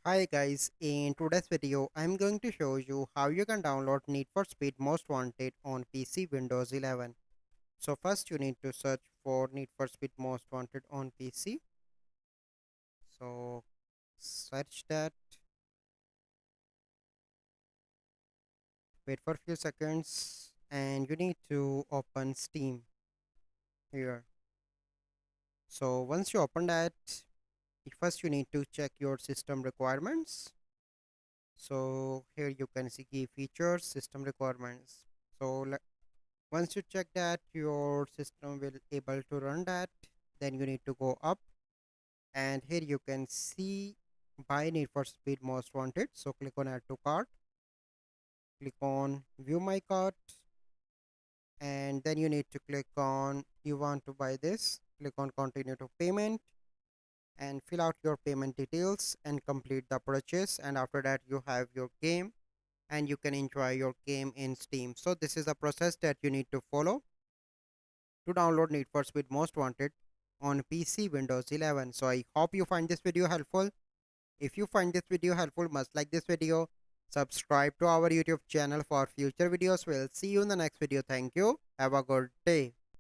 Hi guys, in today's video I'm going to show you how you can download Need for Speed Most Wanted on PC Windows 11. So first you need to search for Need for Speed Most Wanted on PC. So search that, wait for a few seconds and you need to open Steam here. So once you open that, first you need to check your system requirements. So here you can see key features, system requirements. So once you check that your system will able to run that, then you need to go up and here you can see buy Need for Speed Most Wanted. So click on add to cart, click on view my cart, and then you need to click on you want to buy this, click on continue to payment and fill out your payment details and complete the purchase, and after that you have your game and you can enjoy your game in Steam. So this is the process that you need to follow to download Need for Speed Most Wanted on PC Windows 11. So I hope you find this video helpful. If you find this video helpful, must like this video, subscribe to our YouTube channel for future videos. We'll see you in the next video. Thank you. Have a good day.